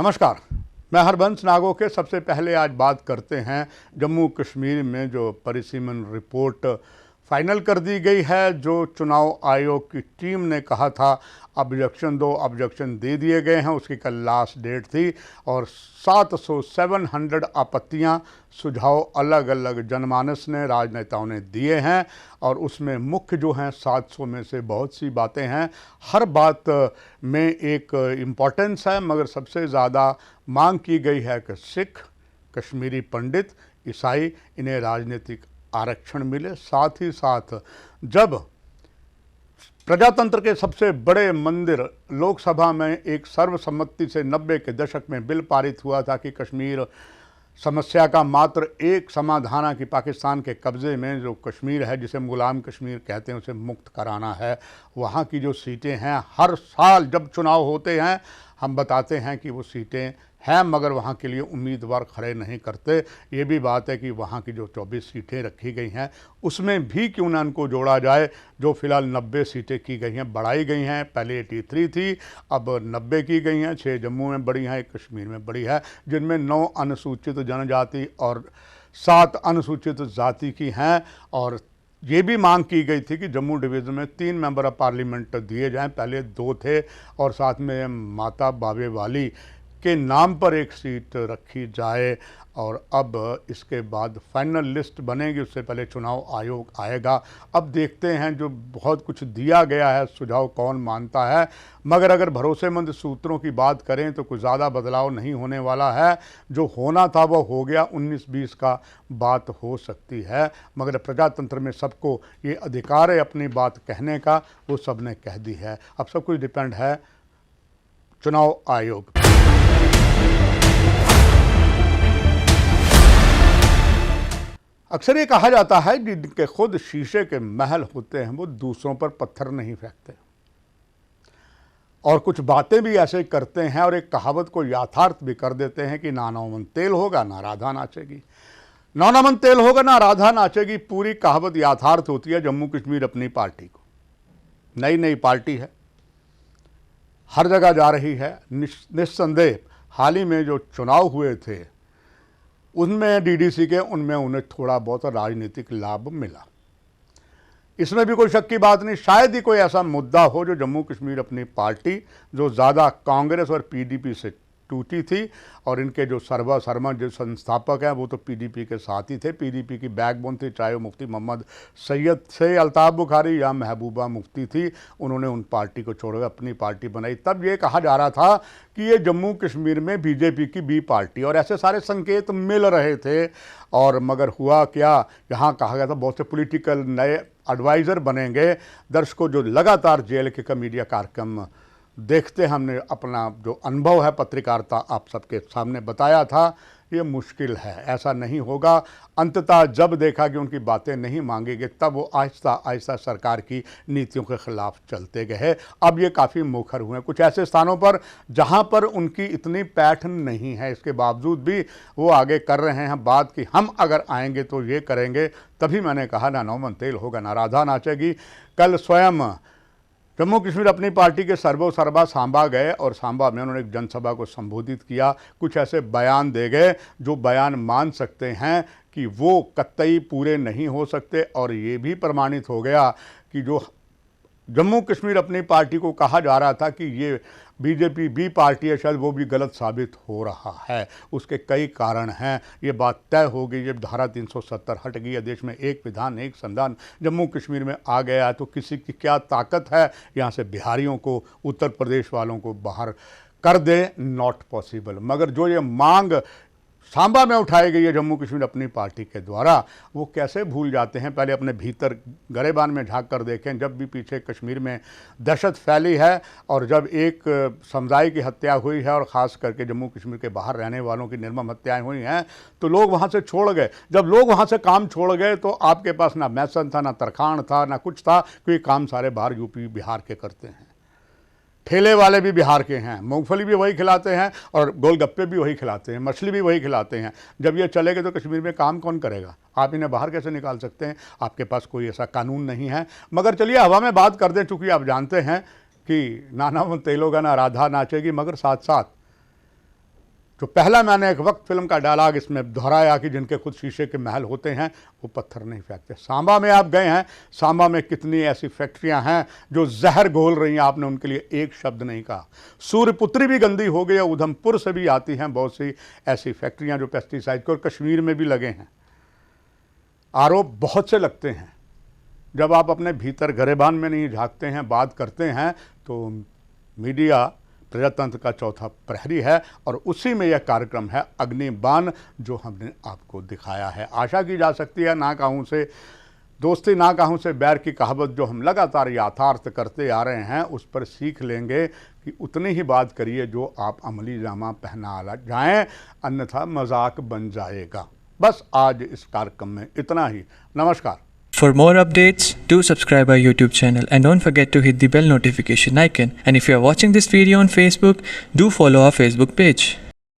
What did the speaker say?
नमस्कार, मैं हरबंस नागोके। सबसे पहले आज बात करते हैं जम्मू कश्मीर में जो परिसीमन रिपोर्ट फाइनल कर दी गई है। जो चुनाव आयोग की टीम ने कहा था ऑब्जेक्शन दो, ऑब्जेक्शन दे दिए गए हैं। उसकी कल लास्ट डेट थी और 700 आपत्तियां, सुझाव अलग अलग जनमानस ने, राजनेताओं ने दिए हैं और उसमें मुख्य जो हैं 700 में से बहुत सी बातें हैं। हर बात में एक इम्पॉर्टेंस है, मगर सबसे ज़्यादा मांग की गई है कि सिख, कश्मीरी पंडित, ईसाई, इन्हें राजनीतिक आरक्षण मिले। साथ ही साथ जब प्रजातंत्र के सबसे बड़े मंदिर लोकसभा में एक सर्वसम्मति से 90 के दशक में बिल पारित हुआ था कि कश्मीर समस्या का मात्र एक समाधान है कि पाकिस्तान के कब्ज़े में जो कश्मीर है, जिसे हम गुलाम कश्मीर कहते हैं, उसे मुक्त कराना है। वहाँ की जो सीटें हैं, हर साल जब चुनाव होते हैं हम बताते हैं कि वो सीटें हैं, मगर वहाँ के लिए उम्मीदवार खड़े नहीं करते। ये भी बात है कि वहाँ की जो 24 सीटें रखी गई हैं उसमें भी क्यों ना उनको जोड़ा जाए। जो फिलहाल 90 सीटें की गई हैं, बढ़ाई गई हैं। पहले 83 थी, अब 90 की गई हैं। 6 जम्मू में बढ़ी हैं, 1 कश्मीर में बढ़ी है, जिनमें 9 अनुसूचित जनजाति और 7 अनुसूचित जाति की हैं। और ये भी मांग की गई थी कि जम्मू डिवीज़न में 3 मेंबर ऑफ पार्लियामेंट दिए जाएं। पहले 2 थे और साथ में माता बाबे वाली के नाम पर एक सीट रखी जाए। और अब इसके बाद फाइनल लिस्ट बनेगी, उससे पहले चुनाव आयोग आएगा। अब देखते हैं, जो बहुत कुछ दिया गया है सुझाव कौन मानता है। मगर अगर भरोसेमंद सूत्रों की बात करें तो कुछ ज़्यादा बदलाव नहीं होने वाला है। जो होना था वो हो गया। 19-20 का बात हो सकती है, मगर प्रजातंत्र में सबको ये अधिकार है अपनी बात कहने का, वो सब ने कह दी है। अब सब कुछ डिपेंड है चुनाव आयोग। अक्सर ये कहा जाता है कि जिनके खुद शीशे के महल होते हैं वो दूसरों पर पत्थर नहीं फेंकते, और कुछ बातें भी ऐसे करते हैं और एक कहावत को यथार्थ भी कर देते हैं कि ना नौमन तेल होगा ना राधा नाचेगी। ना नौमन तेल होगा ना राधा नाचेगी, पूरी कहावत यथार्थ होती है। जम्मू कश्मीर अपनी पार्टी को, नई नई पार्टी है, हर जगह जा रही है। निस्संदेह हाल ही में जो चुनाव हुए थे उनमें डीडीसी के, उनमें उन्हें थोड़ा बहुत राजनीतिक लाभ मिला। इसमें भी कोई शक की बात नहीं। शायद ही कोई ऐसा मुद्दा हो जो जम्मू कश्मीर अपनी पार्टी, जो ज़्यादा कांग्रेस और पीडीपी से टूटी थी, और इनके जो सर्वा शर्मा जो संस्थापक हैं वो तो पीडीपी के साथ ही थे, पीडीपी की बैकबोन थी। चाहे वो मुफ्ती मोहम्मद सैयद से अल्ताफ़ बुखारी या महबूबा मुफ्ती थी, उन्होंने उन पार्टी को छोड़कर अपनी पार्टी बनाई। तब ये कहा जा रहा था कि ये जम्मू कश्मीर में बीजेपी की बी पार्टी, और ऐसे सारे संकेत मिल रहे थे। और मगर हुआ क्या, यहाँ कहा गया था बहुत से पॉलिटिकल नए एडवाइज़र बनेंगे। दर्शकों, जो लगातार जेल के मीडिया कार्यक्रम देखते, हमने अपना जो अनुभव है पत्रकारिता आप सबके सामने बताया था, ये मुश्किल है, ऐसा नहीं होगा। अंततः जब देखा कि उनकी बातें नहीं मांगी गई, तब वो आहिस्ता आहिस्ता सरकार की नीतियों के खिलाफ चलते गए। अब ये काफ़ी मुखर हुए कुछ ऐसे स्थानों पर जहां पर उनकी इतनी पैठ नहीं है, इसके बावजूद भी वो आगे कर रहे हैं बात कि हम अगर आएंगे तो ये करेंगे। तभी मैंने कहा ना नौमन तेल होगा ना राधा नाचेगी। कल स्वयं जम्मू कश्मीर अपनी पार्टी के सर्वा सांबा गए और सांबा में उन्होंने एक जनसभा को संबोधित किया। कुछ ऐसे बयान दे गए जो बयान मान सकते हैं कि वो कतई पूरे नहीं हो सकते। और ये भी प्रमाणित हो गया कि जो जम्मू कश्मीर अपनी पार्टी को कहा जा रहा था कि ये बीजेपी बी पार्टी है, शायद वो भी गलत साबित हो रहा है। उसके कई कारण हैं। ये बात तय हो गई जब धारा 370 हट गई है, देश में एक विधान एक संविधान जम्मू कश्मीर में आ गया है, तो किसी की क्या ताकत है यहाँ से बिहारियों को, उत्तर प्रदेश वालों को बाहर कर दे? Not possible. मगर जो ये मांग सांबा में उठाई गई है जम्मू कश्मीर अपनी पार्टी के द्वारा, वो कैसे भूल जाते हैं? पहले अपने भीतर गरेबान में झांक कर देखें। जब भी पीछे कश्मीर में दहशत फैली है और जब एक समुदाय की हत्या हुई है, और ख़ास करके जम्मू कश्मीर के बाहर रहने वालों की निर्मम हत्याएं हुई हैं, तो लोग वहाँ से छोड़ गए। जब लोग वहाँ से काम छोड़ गए तो आपके पास ना मैसन था, ना तरखान था, ना कुछ था, क्योंकि काम सारे बाहर यूपी बिहार के करते हैं। ठेले वाले भी बिहार के हैं, मूंगफली भी वही खिलाते हैं और गोलगप्पे भी वही खिलाते हैं, मछली भी वही खिलाते हैं। जब ये चले गए तो कश्मीर में काम कौन करेगा? आप इन्हें बाहर कैसे निकाल सकते हैं? आपके पास कोई ऐसा कानून नहीं है। मगर चलिए हवा में बात कर दें, चूँकि आप जानते हैं कि ना तेल होगा ना राधा नाचेगी, मगर साथ साथ जो पहला मैंने एक वक्त फिल्म का डायलॉग इसमें दोहराया कि जिनके खुद शीशे के महल होते हैं वो पत्थर नहीं फेंकते। सांबा में आप गए हैं, सांबा में कितनी ऐसी फैक्ट्रियां हैं जो जहर घोल रही हैं, आपने उनके लिए एक शब्द नहीं कहा। सूर्यपुत्री भी गंदी हो गई है, उधमपुर से भी आती हैं बहुत सी ऐसी फैक्ट्रियां जो पेस्टिसाइड को, और कश्मीर में भी लगे हैं। आरोप बहुत से लगते हैं, जब आप अपने भीतर गरेबान में नहीं झांकते हैं, बात करते हैं, तो मीडिया प्रजातंत्र का चौथा प्रहरी है और उसी में यह कार्यक्रम है अग्निबाण जो हमने आपको दिखाया है। आशा की जा सकती है नाकाहों से दोस्ती नाकाहों से बैर की कहावत जो हम लगातार यथार्थ करते आ रहे हैं उस पर सीख लेंगे कि उतनी ही बात करिए जो आप अमली जामा पहना जाएं, अन्यथा मजाक बन जाएगा। बस आज इस कार्यक्रम में इतना ही। नमस्कार। For more updates, do subscribe our YouTube channel and don't forget to hit the bell notification icon. And if you are watching this video on Facebook, do follow our Facebook page.